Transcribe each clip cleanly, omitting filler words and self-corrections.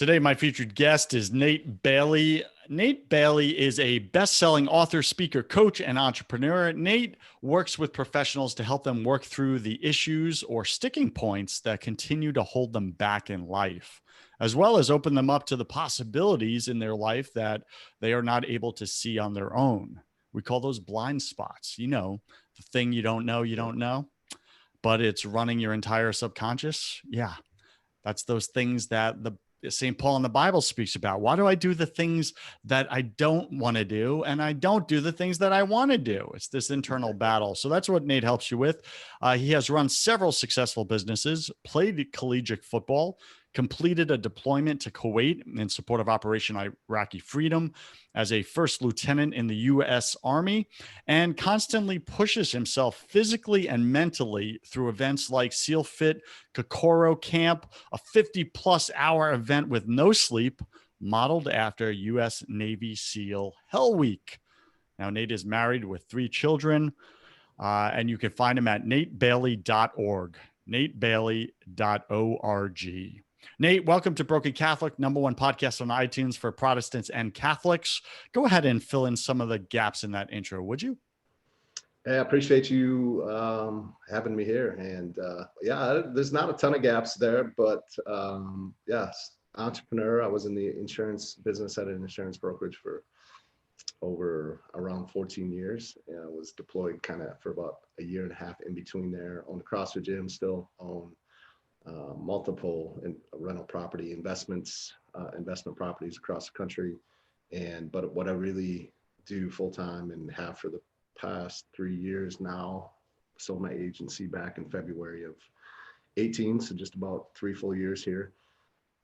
Today, my featured guest is Nate Bailey. Nate Bailey is a best-selling author, speaker, coach, and entrepreneur. Nate works with professionals to help them work through the issues or sticking points that continue to hold them back in life, as well as open them up to the possibilities in their life that they are not able to see on their own. We call those blind spots. You know, the thing you don't know, but it's running your entire subconscious. Yeah, that's those things that the St. Paul in the Bible speaks about. Why do I do the things that I don't want to do? And I don't do the things that I want to do. It's this internal battle. So that's what Nate helps you with. He has run several successful businesses, played collegiate football, completed a deployment to Kuwait in support of Operation Iraqi Freedom as a first lieutenant in the U.S. Army, and constantly pushes himself physically and mentally through events like SEAL Fit, Kokoro Camp, a 50-plus hour event with no sleep, modeled after U.S. Navy SEAL Hell Week. Now, Nate is married with 3 children, and you can find him at natebailey.org, natebailey.org. Nate, welcome to Broken Catholic, #1 podcast on iTunes for Protestants and Catholics. Go ahead and fill in some of the gaps in that intro, would you? Hey, I appreciate you having me here. And there's not a ton of gaps there, but yes, entrepreneur. I was in the insurance business at an insurance brokerage for around 14 years. And I was deployed kind of for about a year and a half in between there. Owned a CrossFit gym, still own multiple rental property investment properties across the country. But what I really do full time and have for the past 3 years now, sold my agency back in February of 18, so just about 3 full years here,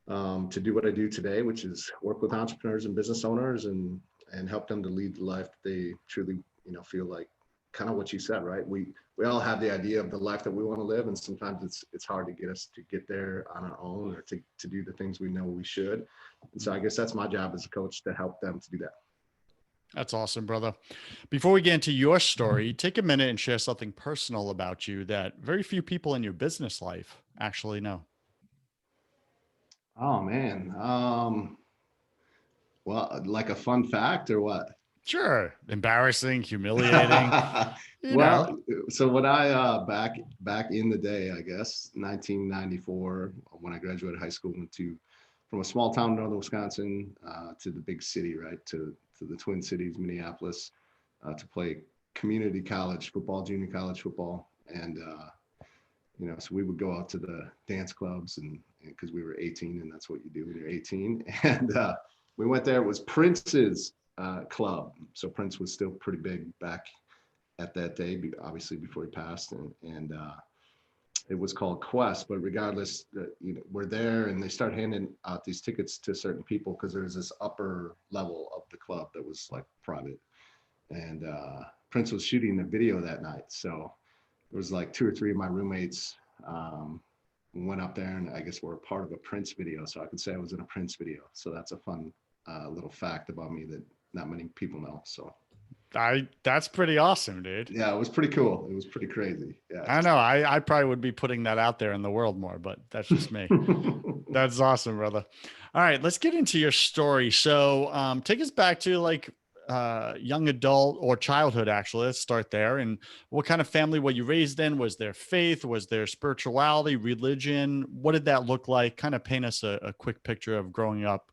to do what I do today, which is work with entrepreneurs and business owners and help them to lead the life that they truly feel like, kind of what you said, right? We all have the idea of the life that we want to live, and sometimes it's hard to get us to get there on our own, or to do the things we know we should. And so I guess that's my job as a coach, to help them to do that. That's awesome, brother. Before we get into your story, take a minute and share something personal about you that very few people in your business life actually know. Oh man. Well, like a fun fact or what? Sure. Embarrassing, humiliating. So when I back in the day, I guess 1994, when I graduated high school, went from a small town in northern Wisconsin to the big city, right, to the Twin Cities, Minneapolis, to play community college football, junior college football. And so we would go out to the dance clubs, and because we were 18, and that's what you do when you're 18. And we went there. It was Prince's club. So Prince was still pretty big back at that day, obviously before he passed. And it was called Quest. But regardless, we're there, and they start handing out these tickets to certain people, because there's this upper level of the club that was like private. And Prince was shooting a video that night. So it was like 2 or 3 of my roommates went up there, and I guess we're a part of a Prince video. So I could say I was in a Prince video. So that's a fun little fact about me that not many people know. So that's pretty awesome, dude. Yeah, it was pretty cool. It was pretty crazy. Yeah, I know. I probably would be putting that out there in the world more, but that's just me. That's awesome, brother. All right, let's get into your story. So take us back to like young adult or childhood, actually. Let's start there. And what kind of family were you raised in? Was there faith? Was there spirituality, religion? What did that look like? Kind of paint us a quick picture of growing up,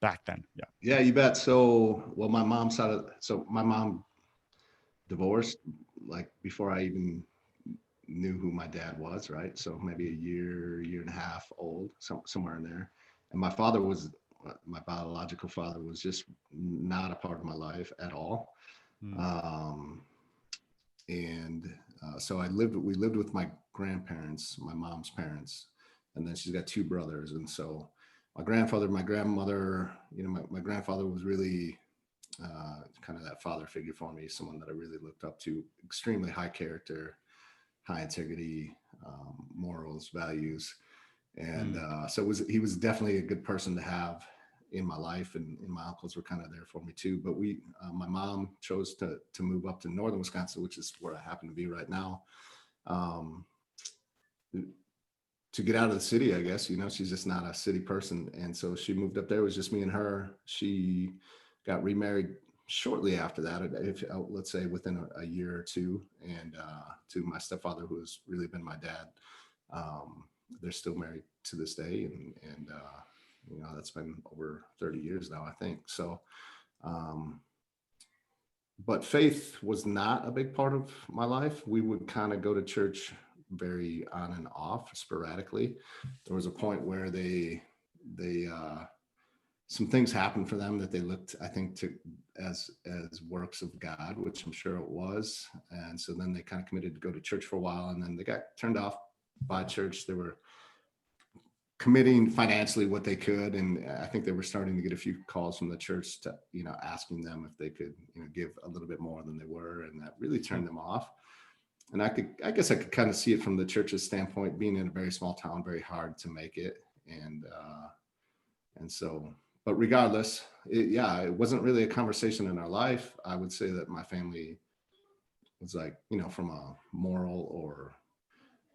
back then. Yeah, you bet. So, well, my mom divorced like before I even knew who my dad was, right? So maybe a year and a half old, somewhere in there. And my biological father was just not a part of my life at all. So we lived with my grandparents, my mom's parents, and then she's got 2 brothers. And so my grandfather, my grandmother, my grandfather was really kind of that father figure for me, someone that I really looked up to, extremely high character, high integrity, morals, values. And so he was definitely a good person to have in my life, and my uncles were kind of there for me too. But my mom chose to move up to northern Wisconsin, which is where I happen to be right now, to get out of the city, I guess. She's just not a city person. And so she moved up there. It was just me and her. She got remarried shortly after that, if let's say within a year or two, and to my stepfather, who has really been my dad. They're still married to this day, and that's been over 30 years now, I think. So, but faith was not a big part of my life. We would kind of go to church very on and off, sporadically. There was a point where they some things happened for them that they looked, I think, to as works of God, which I'm sure it was. And so then they kind of committed to go to church for a while, and then they got turned off by church. They were committing financially what they could, and I think they were starting to get a few calls from the church to asking them if they could give a little bit more than they were, and that really turned them off. And I guess I could kind of see it from the church's standpoint. Being in a very small town, very hard to make it, and so, but regardless, it wasn't really a conversation in our life. I would say that my family was like, from a moral or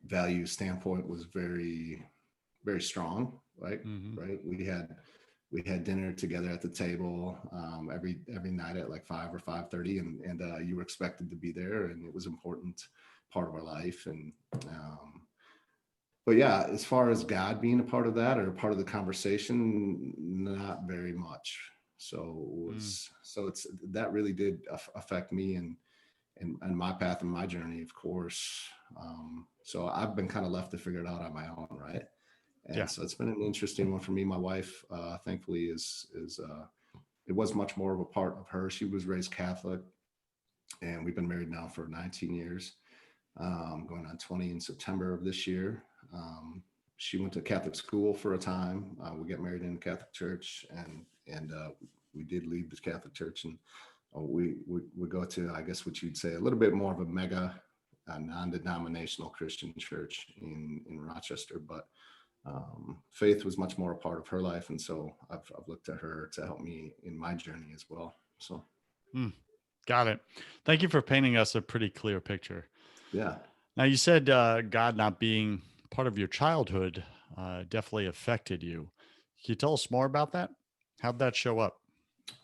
value standpoint, was very, very strong, right? Mm-hmm. Right. We had dinner together at the table every night at like 5 or 5:30, and you were expected to be there, and it was an important part of our life. And but yeah, as far as God being a part of that or part of the conversation, not very much. So it's that really did affect me and my path and my journey, of course. So I've been kind of left to figure it out on my own, right? And so it's been an interesting one for me. My wife, thankfully, is it was much more of a part of her. She was raised Catholic, and we've been married now for 19 years, going on 20 in September of this year. She went to Catholic school for a time. We got married in the Catholic church, and we did leave the Catholic church, and we go to, I guess what you'd say, a little bit more of a mega non-denominational Christian church in Rochester, but faith was much more a part of her life, and so I've looked to her to help me in my journey as well. So got it. Thank you for painting us a pretty clear picture. Yeah. Now, you said God not being part of your childhood definitely affected you. Can you tell us more about that? How'd that show up?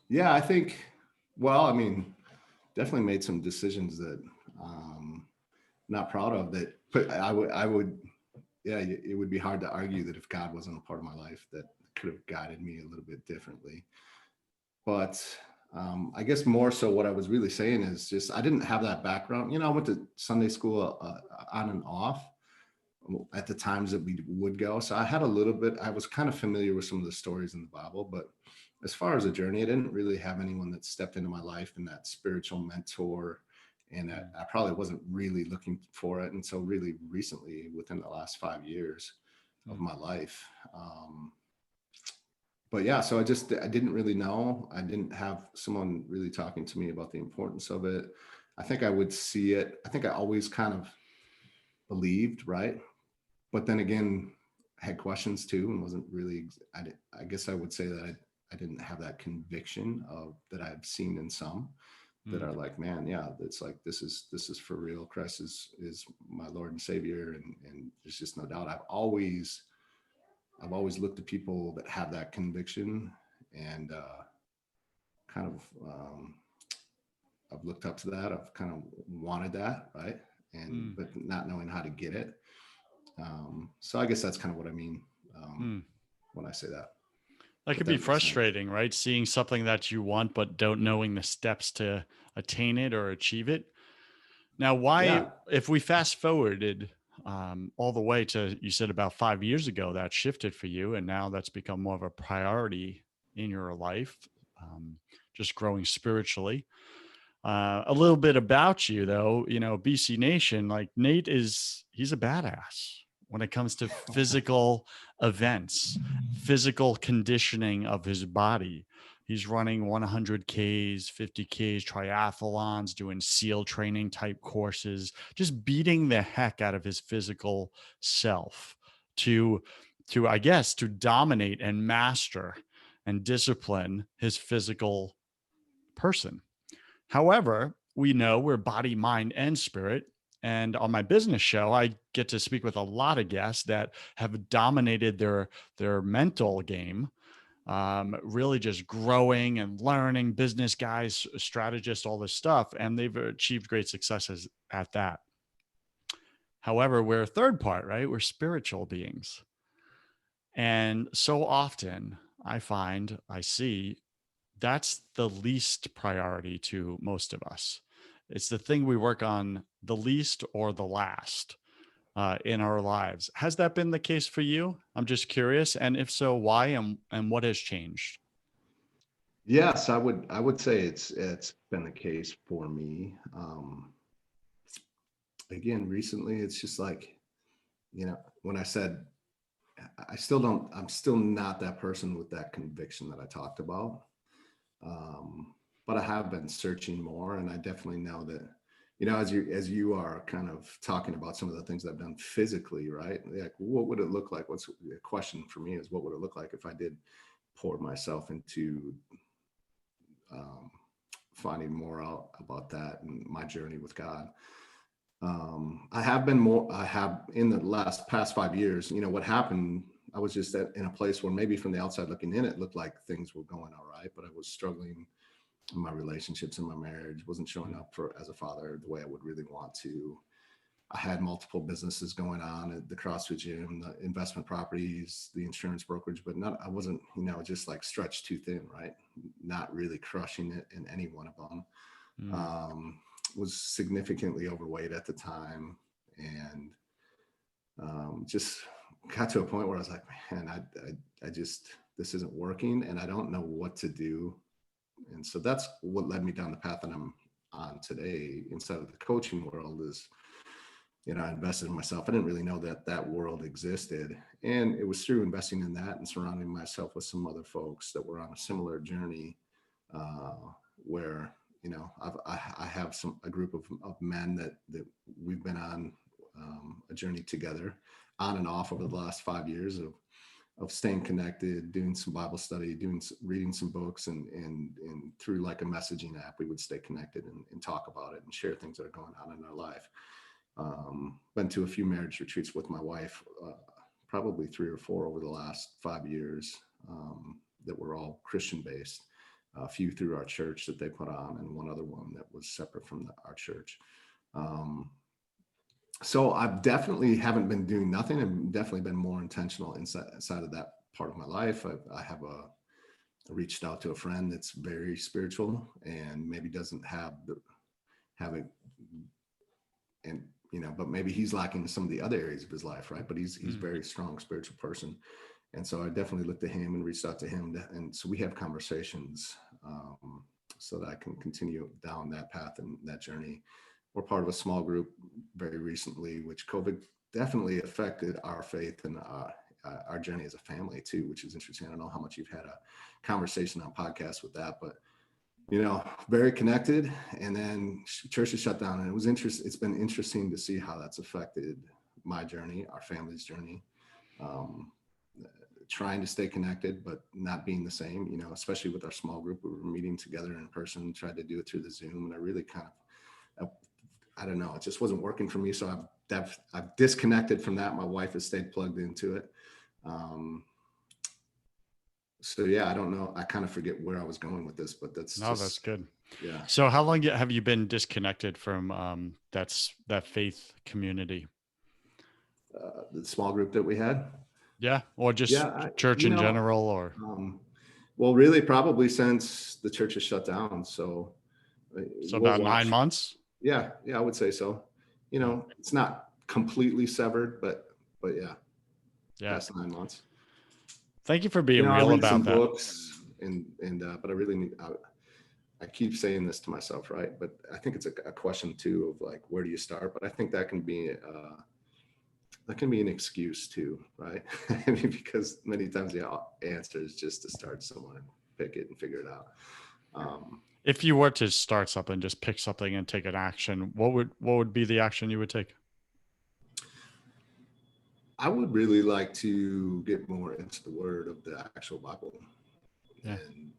Yeah, I think, well, I mean, definitely made some decisions that not proud of, that, but I would, yeah, it would be hard to argue that if God wasn't a part of my life, that could have guided me a little bit differently. But I guess more so what I was really saying is just, I didn't have that background. I went to Sunday school on and off at the times that we would go. So I had a little bit, I was kind of familiar with some of the stories in the Bible, but as far as a journey, I didn't really have anyone that stepped into my life and that spiritual mentor. And I probably wasn't really looking for it. And so really recently, within the last 5 years of my life. But yeah, so I didn't really know. I didn't have someone really talking to me about the importance of it. I think I would see it. I think I always kind of believed, right? But then again, I had questions too, and wasn't really, I guess I would say that I didn't have that conviction of that I've seen in some that are like, man, yeah, it's like, this is for real. Christ is my Lord and Savior. And there's just no doubt. I've always looked at people that have that conviction, and kind of, I've looked up to that. I've kind of wanted that, right? And but not knowing how to get it. So I guess that's kind of what I mean when I say that. That could be frustrating, right? Seeing something that you want, but don't knowing the steps to attain it or achieve it. Now, why, if we fast forwarded all the way to, you said about 5 years ago, that shifted for you, and now that's become more of a priority in your life, just growing spiritually. A little bit about you, though, BC Nation, like Nate he's a badass when it comes to physical events, physical conditioning of his body. He's running 100Ks, 50Ks, triathlons, doing SEAL training type courses, just beating the heck out of his physical self to I guess, to dominate and master and discipline his physical person. However, we know we're body, mind, and spirit. And on my business show, I get to speak with a lot of guests that have dominated their mental game, really just growing and learning, business guys, strategists, all this stuff. And they've achieved great successes at that. However, we're a third part, right? We're spiritual beings. And so often I see that's the least priority to most of us. It's the thing we work on the least or the last in our lives. Has that been the case for you? I'm just curious. And if so, why and what has changed? Yes, I would say it's been the case for me. Again, recently, it's just like, when I said I'm still not that person with that conviction that I talked about. But I have been searching more, and I definitely know that, as you are kind of talking about some of the things I've done physically, right? Like, what would it look like? What's the question for me is, what would it look like if I did pour myself into um, finding more out about that and my journey with God? I have in the past 5 years, what happened, I was just in a place where maybe from the outside looking in, it looked like things were going all right, but I was struggling in my relationships, in my marriage, wasn't showing up as a father the way I would really want to. I had multiple businesses going on at the CrossFit gym, the investment properties, the insurance brokerage, but I wasn't, just like stretched too thin, right? Not really crushing it in any one of them. Mm. Was significantly overweight at the time, and just got to a point where I was like, man, I just, this isn't working, and I don't know what to do. And so that's what led me down the path that I'm on today inside of the coaching world is, I invested in myself. I didn't really know that world existed. And it was through investing in that and surrounding myself with some other folks that were on a similar journey, where, I have a group of men that we've been on a journey together on and off over the last 5 years of staying connected, doing some Bible study, reading some books, and through like a messaging app, we would stay connected and talk about it and share things that are going on in our life. Been to a few marriage retreats with my wife, probably 3 or 4 over the last 5 years, that were all Christian based. A few through our church that they put on, and one other one that was separate from our church. So I've definitely haven't been doing nothing. I've definitely been more intentional inside of that part of my life. I reached out to a friend that's very spiritual and maybe doesn't have it, and but maybe he's lacking in some of the other areas of his life, right? But he's very strong spiritual person, and so I definitely looked at him and reached out to him, and so we have conversations, so that I can continue down that path and that journey. We're part of a small group very recently, which COVID definitely affected our faith and our journey as a family too, which is interesting. I don't know how much you've had a conversation on podcasts with that, but very connected. And then church is shut down, and it's been interesting to see how that's affected my journey, our family's journey. Trying to stay connected, but not being the same, especially with our small group. We were meeting together in person, tried to do it through the Zoom, and I really I don't know, it just wasn't working for me. So I've disconnected from that. My wife has stayed plugged into it. So yeah, I don't know. I kind of forget where I was going with this, but That's good. Yeah. So how long have you been disconnected from that faith community? The small group that we had. Yeah. Or just church in general, or? Well, really probably since the church is shut down. So About 9 months. Yeah. I would say so. It's not completely severed, but yeah. Past 9 months. Thank you for being real I read about some that. books but I really need, I keep saying this to myself, right? But I think it's a question too of like, where do you start? But I think that can be an excuse too, right? I mean, because many times the answer is just to start somewhere and pick it and figure it out. If you were to start something, just pick something and take an action, what would be the action you would take? I would really like to get more into the word of the actual Bible. Yeah. And,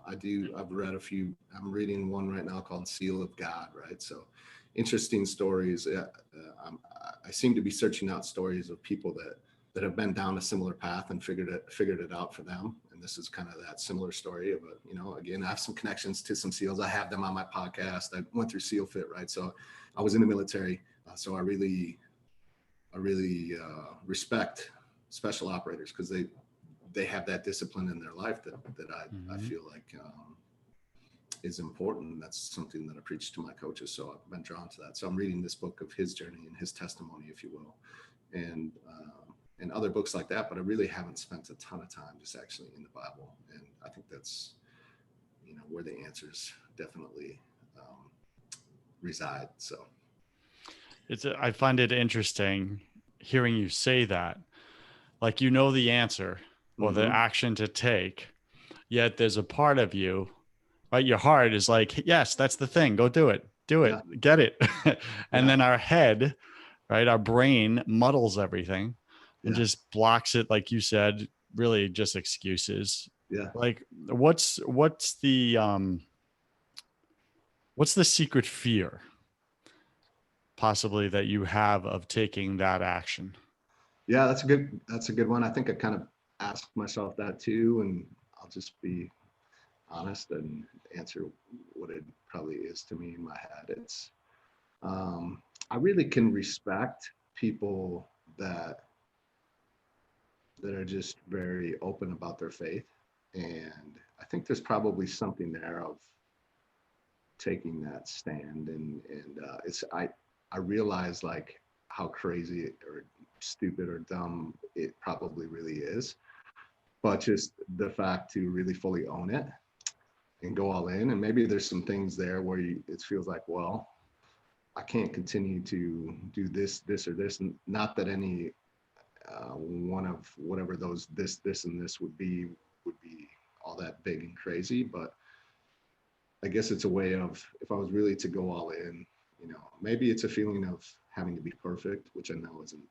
I've read a few, I'm reading one right now called Seal of God, right? So interesting stories. I seem to be searching out stories of people that have been down a similar path and figured it out for them. And this is kind of that similar story of again, I have some connections to some SEALs. I have them on my podcast. I went through SEAL Fit, right? So I was in the military. So I really respect special operators because they have that discipline in their life that I feel like is important. That's something that I preach to my coaches. So I've been drawn to that. So I'm reading this book of his journey and his testimony, if you will, and other books like that. But I really haven't spent a ton of time just actually in the Bible. And I think that's, where the answers definitely reside. So I find it interesting hearing you say that, like, the answer or the action to take, yet there's a part of you, right? Your heart is like, yes, that's the thing. Go do it, get it. And then our head, right? Our brain muddles everything and just blocks it. Like you said, really just excuses. Yeah. Like what's the secret fear possibly that you have of taking that action? Yeah, that's a good one. I think I kind of asked myself that too, and I'll just be honest and answer what it probably is to me in my head. It's I really can respect people that are just very open about their faith, and I think there's probably something there of taking that stand, and it's I realize like how crazy or stupid or dumb it probably really is, but just the fact to really fully own it and go all in. And maybe there's some things there where it feels like, well, I can't continue to do this or this. Not that any one of whatever those this and this would be all that big and crazy, but I guess it's a way of, if I was really to go all in, maybe it's a feeling of having to be perfect, which I know isn't,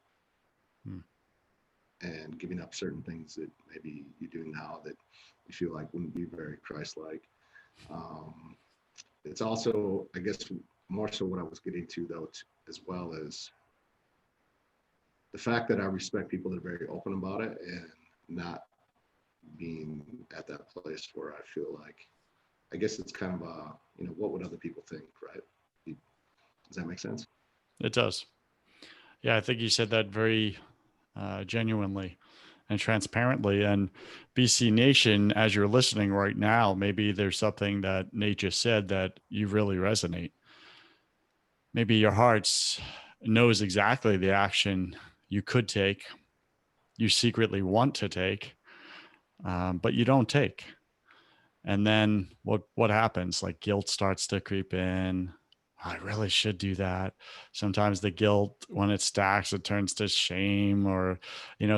and giving up certain things that maybe you do now that you feel like wouldn't be very Christ-like. It's also, I guess, more so what I was getting to though, as well as the fact that I respect people that are very open about it and not being at that place where I feel like, I guess it's kind of what would other people think, right? Does that make sense? It does. Yeah, I think you said that very genuinely and transparently. And BC Nation, as you're listening right now, maybe there's something that Nate just said that you really resonate. Maybe your heart knows exactly the action you could take, you secretly want to take, but you don't take. And then what happens? Like guilt starts to creep in. I really should do that. Sometimes the guilt, when it stacks, it turns to shame or,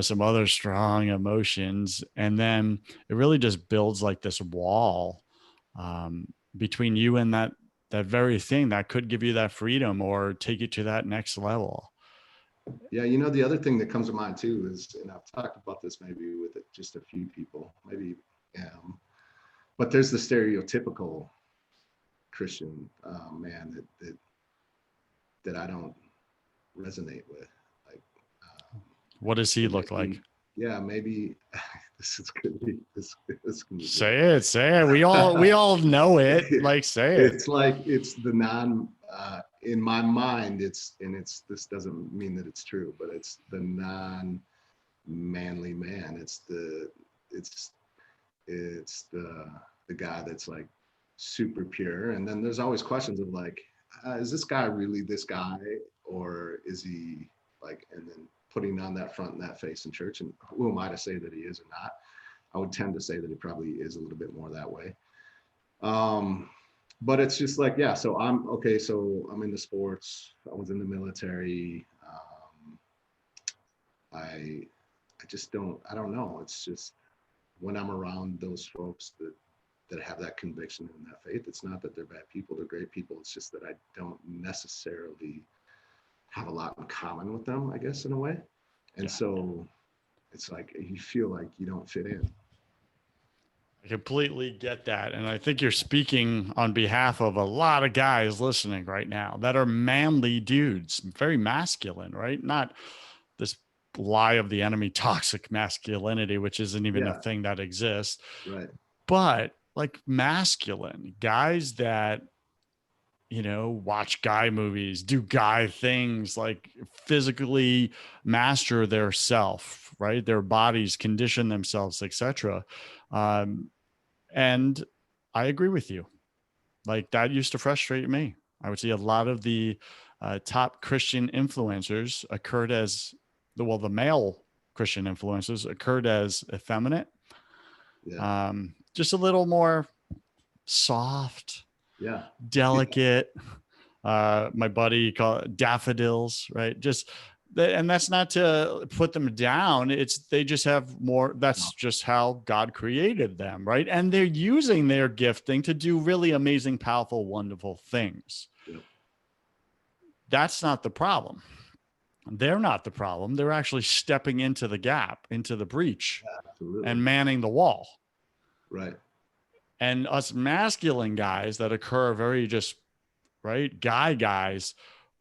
some other strong emotions. And then it really just builds like this wall between you and that very thing that could give you that freedom or take you to that next level. Yeah, the other thing that comes to mind too is, and I've talked about this maybe with just a few people, maybe, but there's the stereotypical Christian man that I don't resonate with. Like, what does he look like? Yeah, maybe this is gonna be this. Say it. We all know it. Like, say it. It's like it's the non. In my mind, it's this doesn't mean that it's true, but it's the non-manly man. It's the guy that's like super pure. And then there's always questions of like, is this guy really this guy, or is he like? And then putting on that front and that face in church. And who am I to say that he is or not? I would tend to say that he probably is a little bit more that way. But it's just like, yeah, so I'm okay. So I'm into sports. I was in the military. I just I don't know. It's just when I'm around those folks that have that conviction and that faith, it's not that they're bad people, they're great people. It's just that I don't necessarily have a lot in common with them, I guess, in a way. And so it's like, you feel like you don't fit in. I completely get that. And I think you're speaking on behalf of a lot of guys listening right now that are manly dudes, very masculine, right? Not this lie of the enemy, toxic masculinity, which isn't even a Yeah, thing that exists, right. but like masculine guys that, watch guy movies, do guy things, like physically master their self, right? Their bodies condition themselves, etc. Um, and I agree with you. Like that used to frustrate me. I would see a lot of the top Christian influencers occurred as the male Christian influencers occurred as effeminate, Yeah, just a little more soft, yeah, yeah, delicate. My buddy called it daffodils, right? Just and that's not to put them down. It's they just have more. no, That's just how God created them, right? And they're using their gifting to do really amazing, powerful, wonderful things. yeah, That's not the problem. They're not the problem. They're actually stepping into the gap, into the breach, absolutely. and manning the wall. Right. And us masculine guys that occur very just right guys,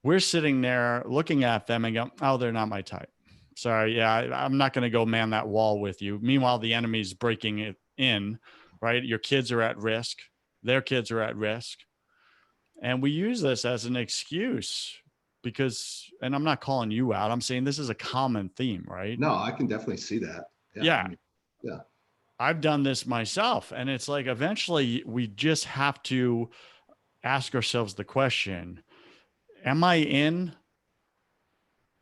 we're sitting there looking at them and go, oh, they're not my type. Sorry, yeah, I'm not going to go man that wall with you. Meanwhile, the enemy's breaking it in, right? Your kids are at risk. Their kids are at risk. And we use this as an excuse because, and I'm not calling you out, I'm saying this is a common theme, right? No, I can definitely see that. Yeah, I Yeah, mean, yeah, I've done this myself. And it's like eventually we just have to ask ourselves the question, am I in,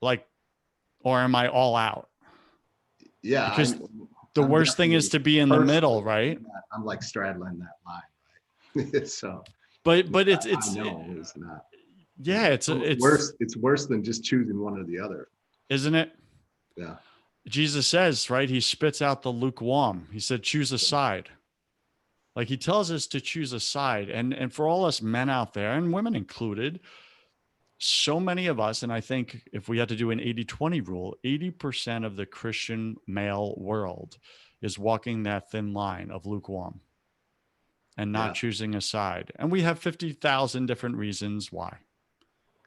like, or am I all out? yeah. Because the I'm worst thing is definitely to be in the middle, personally, right? I'm like straddling that line, right? So But it's I it's it, know it's not, yeah, it's it's worse. It's worse than just choosing one or the other. isn't it? Yeah, Jesus says, right? He spits out the lukewarm. He said, choose a side. Like he tells us to choose a side. And for all us men out there, and women included, so many of us, and I think if we had to do an 80-20 rule, 80% of the Christian male world is walking that thin line of lukewarm and not yeah, choosing a side. And we have 50,000 different reasons why.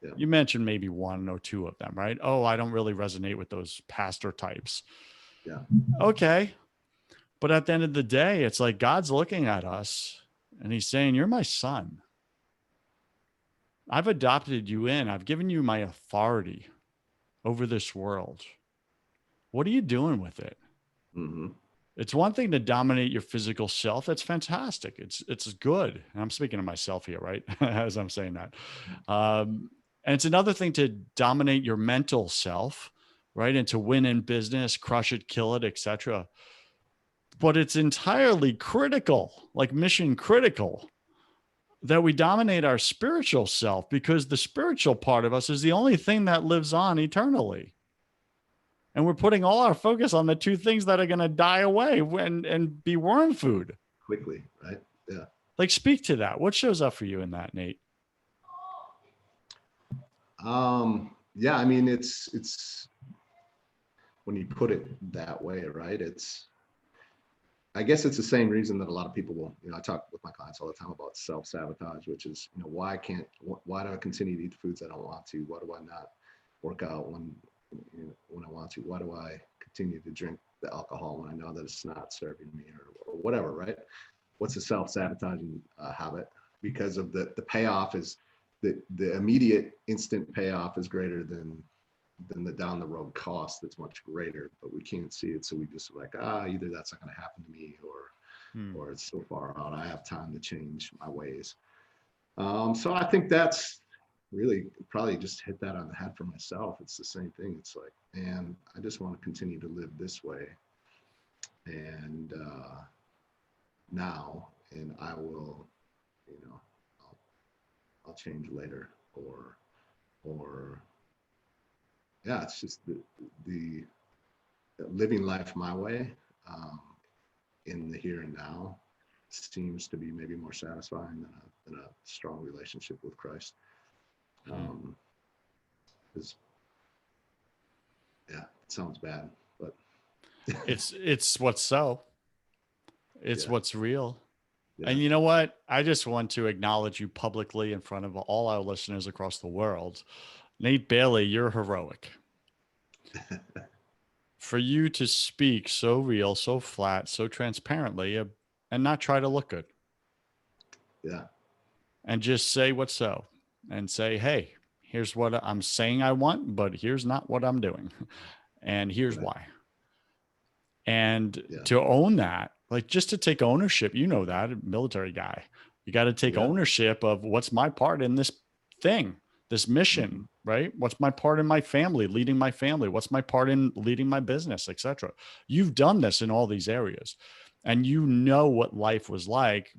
yeah, You mentioned maybe one or two of them, right? Oh, I don't really resonate with those pastor types. yeah, Okay. But at the end of the day, it's like God's looking at us and he's saying, you're my son. I've adopted you in. I've given you my authority over this world. What are you doing with it? hmm, It's one thing to dominate your physical self. That's fantastic. It's good. And I'm speaking to myself here, right? As I'm saying that. And it's another thing to dominate your mental self, right? And to win in business, crush it, kill it, etc. But it's entirely critical, like mission critical, that we dominate our spiritual self because the spiritual part of us is the only thing that lives on eternally. And we're putting all our focus on the two things that are going to die away and be worm food. quickly, right? Yeah. Like, speak to that. What shows up for you in that, Nate? Yeah, I mean, it's when you put it that way, right? I guess it's the same reason that a lot of people will, I talk with my clients all the time about self-sabotage, which is, why do I continue to eat the foods I don't want to? Why do I not work out when I want to? Why do I continue to drink the alcohol when I know that it's not serving me or whatever, right? What's a self-sabotaging habit? Because of the payoff is the immediate instant payoff is greater than the down the road cost that's much greater, but we can't see it. So we just like, either that's not going to happen to me or it's so far out. I have time to change my ways. So I think that's really probably just hit that on the head for myself. It's the same thing. It's like, man, I just want to continue to live this way. And now, and I will, I'll change later or yeah, it's just the living life my way in the here and now seems to be maybe more satisfying than a strong relationship with Christ. Because yeah, it sounds bad, but It's what's so. It's Yeah. what's real. Yeah. And you know what? I just want to acknowledge you publicly in front of all our listeners across the world. Nate Bailey, you're heroic. For you to speak so real, so flat, so transparently, and not try to look good, Yeah. and just say what's so, and say, hey, here's what I'm saying I want, but here's not what I'm doing. And here's Right. why. And Yeah. to own that, like just to take ownership, you know, that military guy, you got to take Yeah. ownership of what's my part in this thing, this mission, Hmm. right? What's my part in my family, leading my family? What's my part in leading my business, etc. You've done this in all these areas, and you know what life was like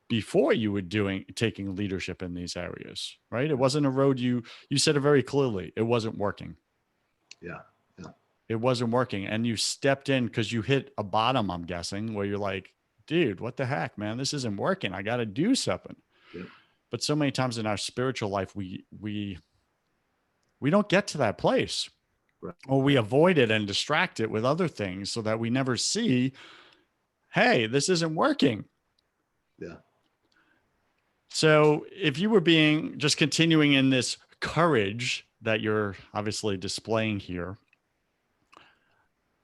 before you were taking leadership in these areas, right? It Yeah. wasn't a road you said it very clearly. It wasn't working. Yeah. Yeah. It wasn't working. And you stepped in because you hit a bottom, I'm guessing, where you're like, dude, what the heck, man? This isn't working. I got to do something. Yeah. But so many times in our spiritual life, we don't get to that place, Right. or we avoid it and distract it with other things so that we never see, hey, this isn't working. Yeah. So if you were being just continuing in this courage that you're obviously displaying here,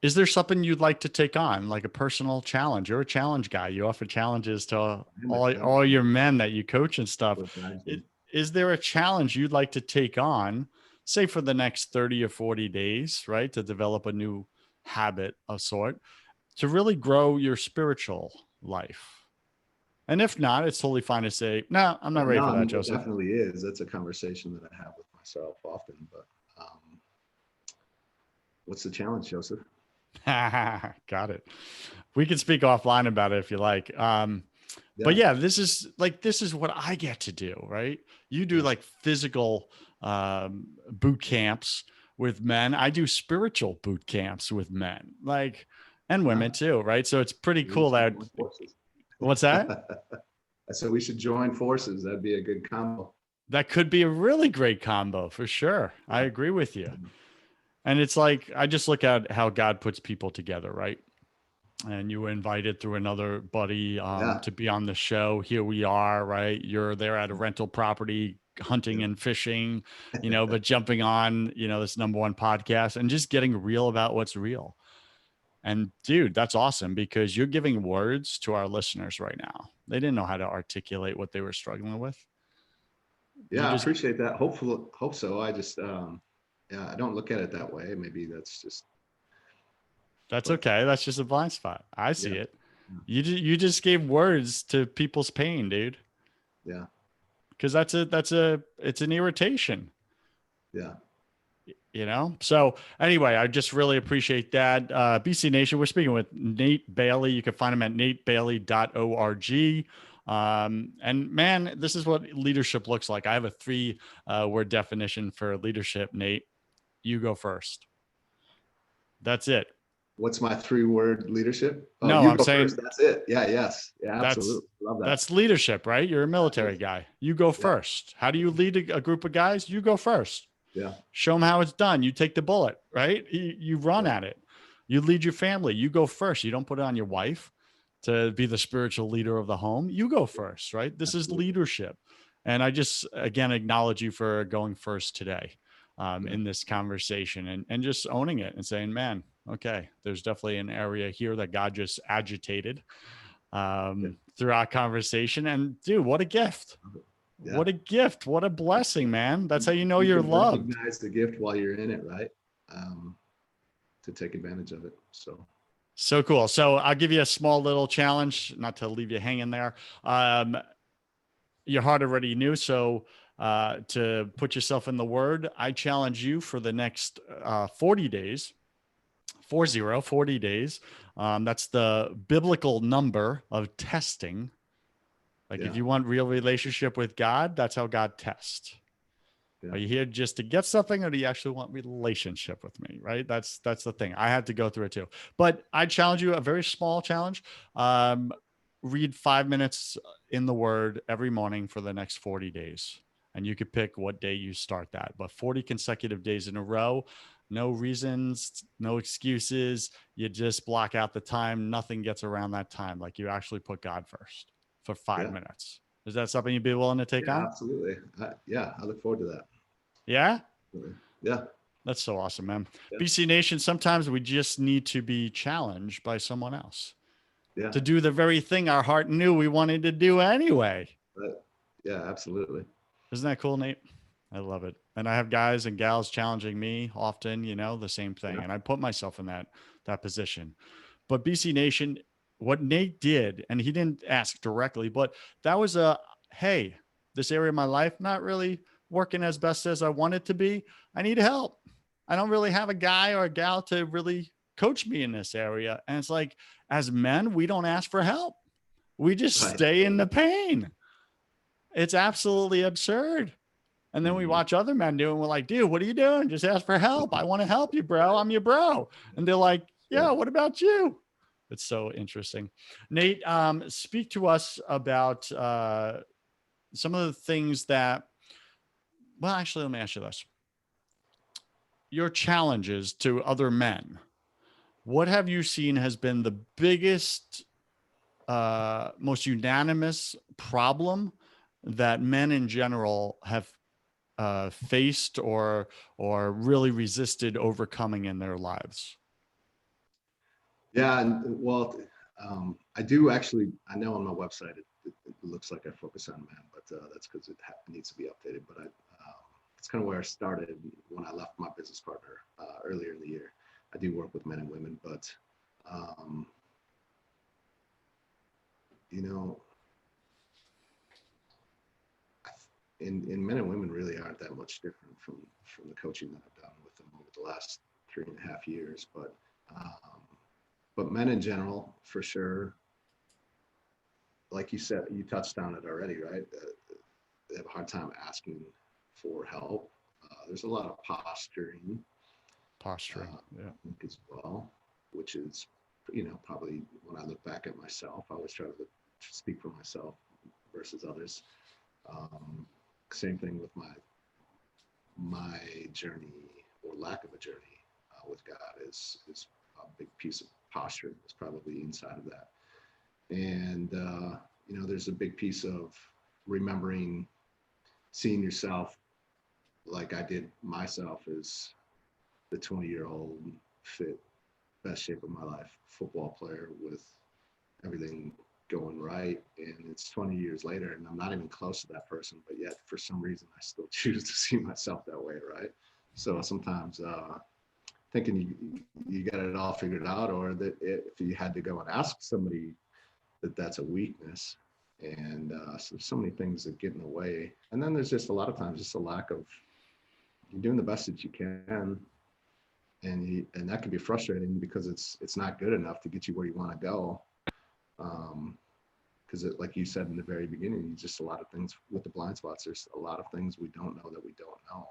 is there something you'd like to take on, like a personal challenge? You're a challenge guy. You offer challenges to I'm a all challenge. your men that you coach and stuff. What I do. Is there a challenge you'd like to take on, say for the next 30 or 40 days, right? To develop a new habit of sort to really grow your spiritual life? And if not, it's totally fine to say, no, I'm not ready for that, It Joseph. definitely is. That's a conversation that I have with myself often. But what's the challenge, Joseph? Got it. We can speak offline about it if you like. But Yeah. yeah, this is what I get to do, right? You do Yeah. like physical boot camps with men. I do spiritual boot camps with men, like and women Ah, too, right? So it's pretty we cool should that join forces. what's that? So we should join forces. That'd be a good combo. That could be a really great combo for sure. I Yeah. agree with you. And it's like I just look at how God puts people together, right? And you were invited through another buddy Yeah. to be on the show. Here we are, right? You're there at a rental property, hunting Yeah. and fishing, but jumping on, this number one podcast and just getting real about what's real. And dude, that's awesome because you're giving words to our listeners right now. They didn't know how to articulate what they were struggling with. You Yeah, I just, appreciate that. Hope so. I just yeah, I don't look at it that way. Maybe that's just that's but okay. That's just a blind spot. I see yeah. it. You just gave words to people's pain, dude. Yeah. Because it's an irritation. Yeah. So anyway, I just really appreciate that. BC Nation, we're speaking with Nate Bailey. You can find him at natebailey.org. And man, this is what leadership looks like. I have a 3 word definition for leadership. Nate, you go first. That's it. What's my 3-word leadership? Oh, No, you I'm go first. saying That's it. Yeah, yes. Yeah, that's absolutely. Love that. that's leadership, right? You're a military guy. You go Yeah. first. How do you lead a group of guys? You go first. Yeah. Show them how it's done. You take the bullet, right? You run Yeah. at it. You lead your family. You go first. You don't put it on your wife to be the spiritual leader of the home. You go first, right? This is Absolutely. leadership. And I just, again, acknowledge you for going first today Yeah. in this conversation and just owning it and saying, man, okay, there's definitely an area here that God just agitated Yeah. through our conversation. And dude, what a gift. Yeah. What a gift. What a blessing, man. That's how you know You you're can loved. recognize the gift while you're in it, right? To take advantage of it. So cool. So I'll give you a small little challenge, not to leave you hanging there. Your heart already knew. So to put yourself in the word, I challenge you for the next 40 days, 40 days. That's the biblical number of testing. Like if Yeah. you want real relationship with God, that's how God tests. Yeah. Are you here just to get something, or do you actually want relationship with me? Right? That's the thing. I had to go through it too. But I challenge you, a very small challenge. Read 5 minutes in the Word every morning for the next 40 days, and you could pick what day you start that. But 40 consecutive days in a row, No reasons, no excuses. You just block out the time. Nothing gets around that time. Like you actually put God first for 5 minutes. Is that something you'd be willing to take Yeah, on? absolutely. Yeah, I look forward to that. Yeah. Yeah, That's so awesome, man. yeah, BC Nation, sometimes we just need to be challenged by someone else yeah. to do the very thing our heart knew we wanted to do anyway. Yeah, absolutely. Isn't that cool, Nate? I love it. And I have guys and gals challenging me often, the same thing. Yeah. And I put myself in that position. But BC Nation, what Nate did, and he didn't ask directly, but that was hey, this area of my life not really working as best as I want it to be. I need help. I don't really have a guy or a gal to really coach me in this area. And it's like, as men, we don't ask for help. We just Right. stay in the pain. It's absolutely absurd. And then we Mhm. watch other men do it and we're like, dude, what are you doing? Just ask for help. I want to help you, bro. I'm your bro. And they're like, yeah, Yeah. what about you? It's so interesting. Nate, speak to us about some of the things that, well, actually, let me ask you this. Your challenges to other men. What have you seen has been the biggest, most unanimous problem that men in general have faced or really resisted overcoming in their lives? Yeah, and well, I do actually. I know on my website it looks like I focus on men, but that's because it needs to be updated. But it's kind of where I started when I left my business partner earlier in the year. I do work with men and women, but um, you know, in men and women really aren't that much different from the coaching that I've done with them over the last 3.5 years. But men in general, for sure, like you said, you touched on it already, right? They have a hard time asking for help. There's a lot of posturing Posturing. Yeah. as well, which is, probably when I look back at myself, I always try to speak for myself versus others. Um, Same thing with my journey or lack of a journey with God is a big piece of posture. Is probably inside of that, and there's a big piece of remembering seeing yourself like I did myself as the 20-year-old fit, best shape of my life football player with everything going right. And it's 20 years later and I'm not even close to that person, but yet for some reason I still choose to see myself that way, right? So sometimes thinking you got it all figured out, or that if you had to go and ask somebody that's a weakness. And so many things that get in the way. And then there's just a lot of times just a lack of, you're doing the best that you can, and that can be frustrating because it's not good enough to get you where you want to go. Because like you said in the very beginning, just a lot of things with the blind spots. There's a lot of things we don't know that we don't know.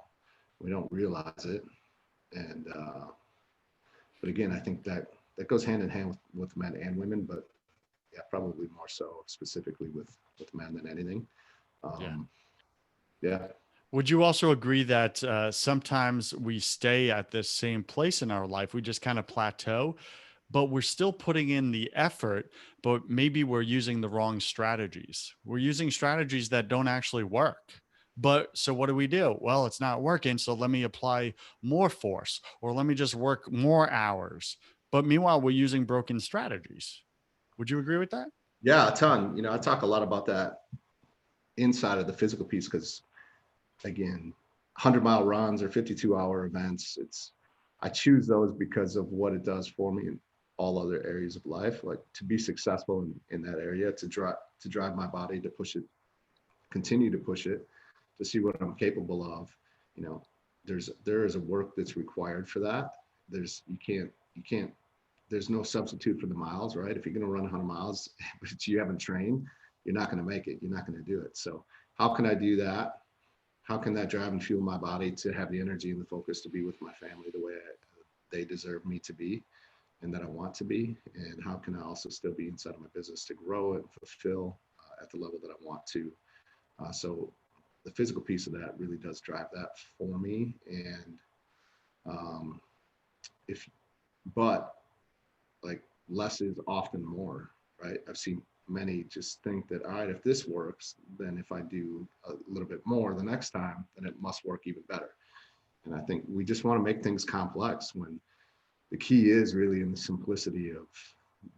We don't realize it, and but again, I think that goes hand in hand with men and women, but yeah, probably more so specifically with men than anything. Yeah. Um, yeah. Would you also agree that sometimes we stay at this same place in our life? We just kind of plateau, but we're still putting in the effort, but maybe we're using the wrong strategies. We're using strategies that don't actually work. But so what do? Well, it's not working. So let me apply more force or let me just work more hours. But meanwhile, we're using broken strategies. Would you agree with that? Yeah, a ton. I talk a lot about that inside of the physical piece because, again, 100-mile runs or 52-hour events, I choose those because of what it does for me in all other areas of life. Like to be successful in that area, to drive my body, to push it, continue to push it, to see what I'm capable of. There is a work that's required for that. You can't there's no substitute for the miles, right? If you're going to run 100 miles, but you haven't trained, you're not going to make it. You're not going to do it. So how can I do that? How can that drive and fuel my body to have the energy and the focus to be with my family the way they deserve me to be and that I want to be? And how can I also still be inside of my business to grow and fulfill at the level that I want to? So the physical piece of that really does drive that for me. And if, but like less is often more, right? I've seen many just think that, all right, if this works, then if I do a little bit more the next time, then it must work even better. And I think we just want to make things complex when the key is really in the simplicity of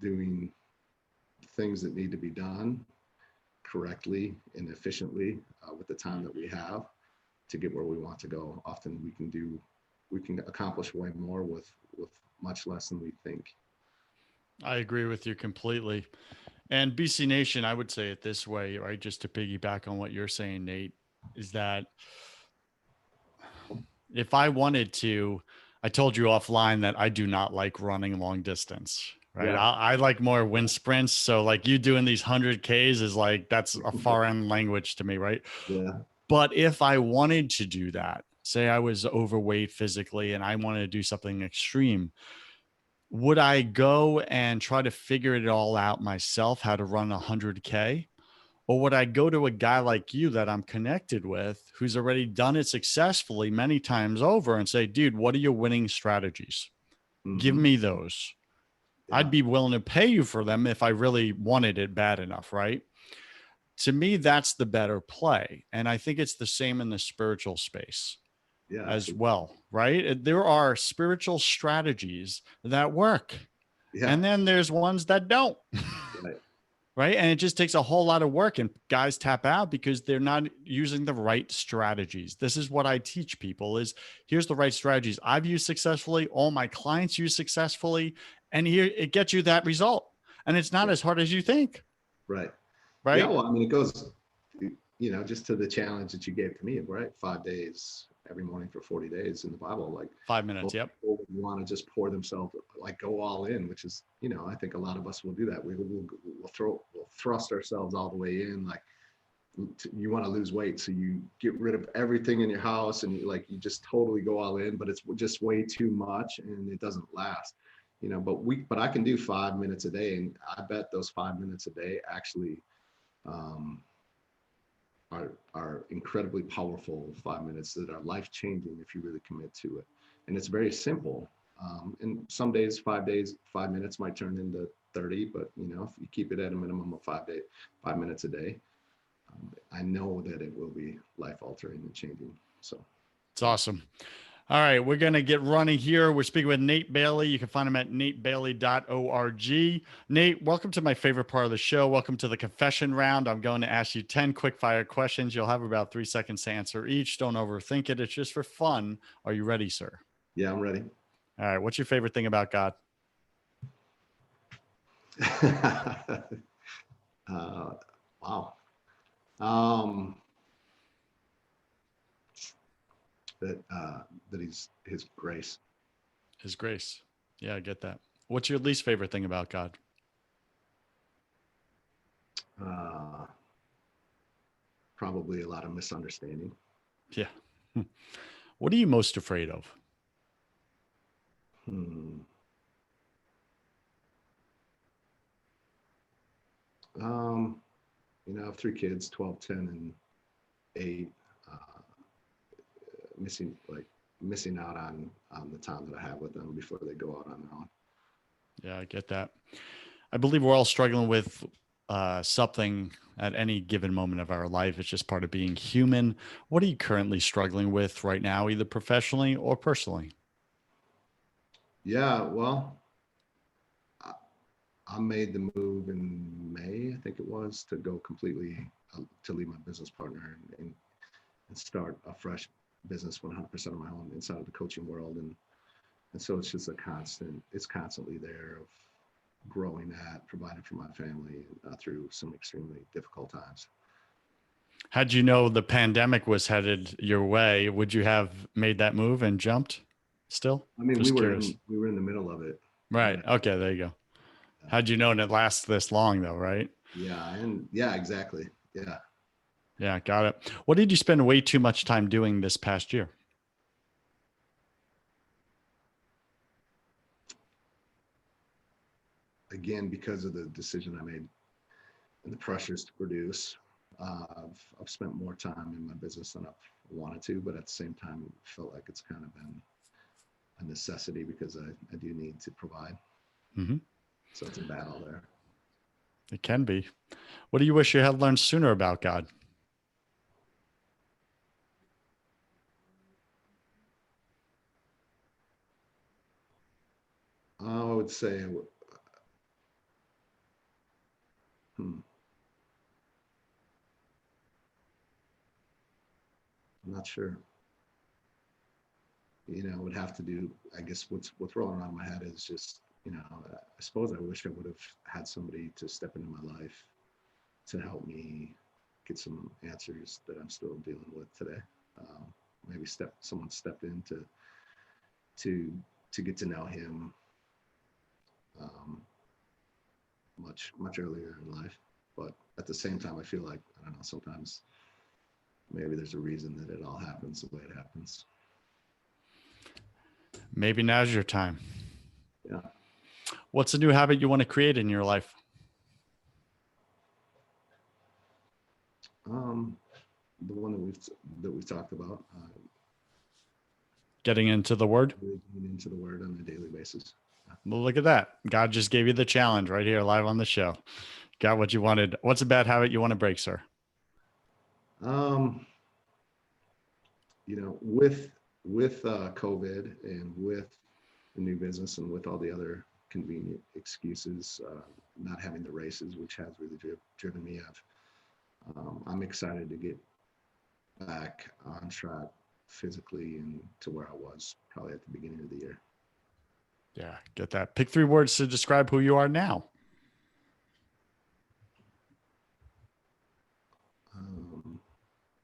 doing things that need to be done correctly and efficiently with the time that we have to get where we want to go. Often we can accomplish way more with much less than we think. I agree with you completely. And BC Nation, I would say it this way, right? Just to piggyback on what you're saying, Nate, is that if I wanted to, I told you offline that I do not like running long distance, right? Yeah. I like more wind sprints. So, like you doing these 100Ks is like, that's a foreign language to me, right? Yeah. But if I wanted to do that, say I was overweight physically and I wanted to do something extreme, would I go and try to figure it all out myself, how to run 100K? Or would I go to a guy like you that I'm connected with who's already done it successfully many times over and say, dude, what are your winning strategies? Give Mm-hmm. me those. I'd Yeah. be willing to pay you for them if I really wanted it bad enough, right? To me, that's the better play. And I think it's the same in the spiritual space Yeah. as Absolutely. well, right? There are spiritual strategies that work, Yeah. and then there's ones that don't. Right. Right. And it just takes a whole lot of work, and guys tap out because they're not using the right strategies. This is what I teach people is here's the right strategies I've used successfully. All my clients use successfully. And here it gets you that result. And it's not Yeah. as hard as you think. Right. Yeah. Right. Well, I mean, it goes, just to the challenge that you gave to me, right? 5 days every morning for 40 days in the Bible. Like 5 minutes. most Yep. people would want to just pour themselves, like go all in, which is, I think a lot of us will do that. We'll thrust ourselves all the way in. Like you want to lose weight, so you get rid of everything in your house and you just totally go all in, but it's just way too much and it doesn't last. But I can do 5 minutes a day, and I bet those 5 minutes a day actually um, are incredibly powerful 5 minutes that are life changing if you really commit to it. And it's very simple. And some days, 5 minutes might turn into 30, but if you keep it at a minimum of 5 minutes a day, I know that it will be life altering and changing. So It's awesome. All right, we're going to get running here. We're speaking with Nate Bailey. You can find him at natebailey.org. Nate, welcome to my favorite part of the show. Welcome to the confession round. I'm going to ask you 10 quick fire questions. You'll have about 3 seconds to answer each. Don't overthink it. It's just for fun. Are you ready, sir? yeah, I'm ready. All right, what's your favorite thing about God? Wow. Um, that he's his grace. His grace. Yeah, I get that. What's your least favorite thing about God? Uh, Probably a lot of misunderstanding. Yeah. What are you most afraid of? Hmm. Um, I have 3 kids, 12, 10, and 8. Uh, missing out on the time that I have with them before they go out on their own. Yeah, I get that. I believe we're all struggling with something at any given moment of our life. It's just part of being human. What are you currently struggling with right now, either professionally or personally? Yeah, well, I, I made the move in May, I think it was, to go completely to leave my business partner and start a fresh business 100% of my own inside of the coaching world. And so it's just it's constantly there of growing that, providing for my family through some extremely difficult times. Had you know the pandemic was headed your way, would you have made that move and jumped still? I mean, we Just were curious. in we were in the middle of it. Right. Yeah, Okay. There you go. Had you known it lasts this long, though, right? yeah, and yeah, exactly. Yeah. Yeah. Got it. What did you spend way too much time doing this past year? Again, because of the decision I made and the pressures to produce, I've spent more time in my business than I've wanted to, but at the same time, it felt like it's kind of been necessity because I do need to provide. Mm-hmm. So it's a battle there. It can be. What do you wish you had learned sooner about God? I would say, I'm not sure. Would have to do, I guess what's rolling around my head is just, I suppose I wish I would have had somebody to step into my life to help me get some answers that I'm still dealing with today. Maybe someone stepped in to get to know him much earlier in life. But at the same time, I feel like, I don't know, sometimes maybe there's a reason that it all happens the way it happens. Maybe now's your time. Yeah. What's a new habit you want to create in your life? The one that we've talked about. Getting into the Word? Really getting into the Word on a daily basis. Well, look at that. God just gave you the challenge right here live on the show. Got what you wanted. What's a bad habit you want to break, sir? With COVID and with the new business and with all the other convenient excuses, not having the races, which has really driven me. I'm excited to get back on track physically and to where I was probably at the beginning of the year. Yeah, get that. Pick 3 words to describe who you are now.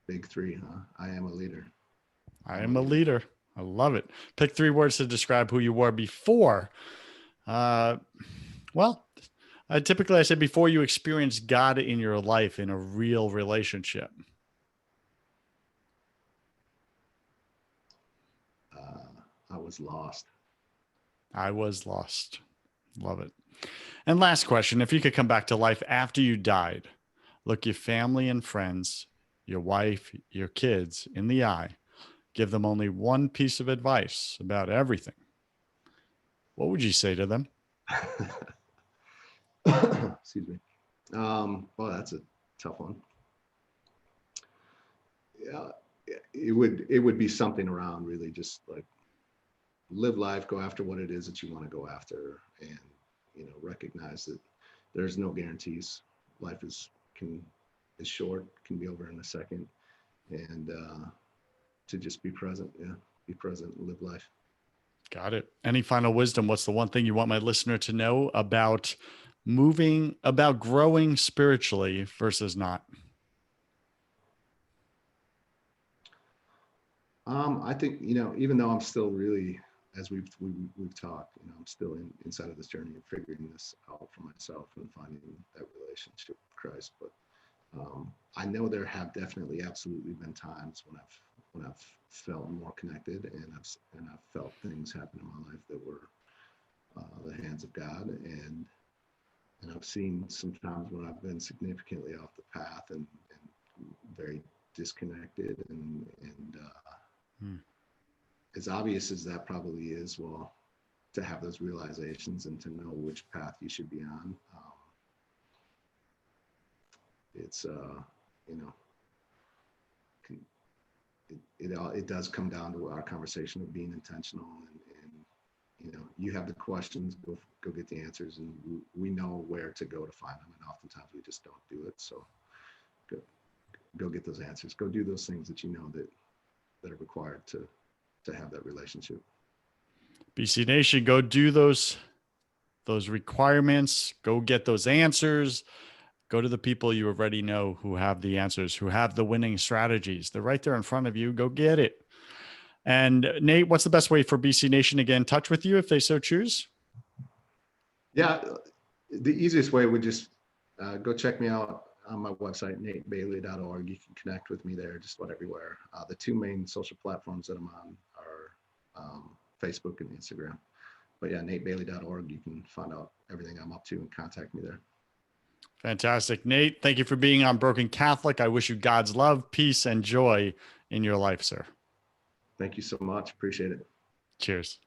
Big 3, huh? I am a leader. I am a leader. I love it. Pick 3 words to describe who you were before. Typically I say before you experienced God in your life in a real relationship. I was lost. I was lost. Love it. And last question, if you could come back to life after you died, look your family and friends, your wife, your kids in the eye, give them only one piece of advice about everything, what would you say to them? Excuse me. Well, that's a tough one. Yeah, it would be something around really just like live life, go after what it is that you want to go after, and recognize that there's no guarantees. Life is short, can be over in a second, and to just be present. Yeah, be present and live life. Got it. Any final wisdom? What's the one thing you want my listener to know about growing spiritually versus not? I think, even though I'm still really, as we've talked, I'm still inside of this journey of figuring this out for myself and finding that relationship with Christ. But I know there have definitely absolutely been times when I've felt more connected, and I've felt things happen in my life that were the hands of God, and I've seen some times when I've been significantly off the path and very disconnected, and as obvious as that probably is, well, to have those realizations and to know which path you should be on, it's it does come down to our conversation of being intentional, and you have the questions, go get the answers, and we know where to go to find them, and oftentimes we just don't do it. So go get those answers, go do those things that that are required to have that relationship. BC Nation, go do those requirements, go get those answers, go to the people you already know who have the answers, who have the winning strategies. They're right there in front of you. Go get it. And Nate, what's the best way for BC Nation to get in touch with you if they so choose? Yeah, the easiest way would just go check me out on my website, natebailey.org. You can connect with me there just about everywhere. The 2 main social platforms that I'm on are Facebook and Instagram. But yeah, natebailey.org. You can find out everything I'm up to and contact me there. Fantastic. Nate, thank you for being on Broken Catholic. I wish you God's love, peace, and joy in your life, sir. Thank you so much. Appreciate it. Cheers.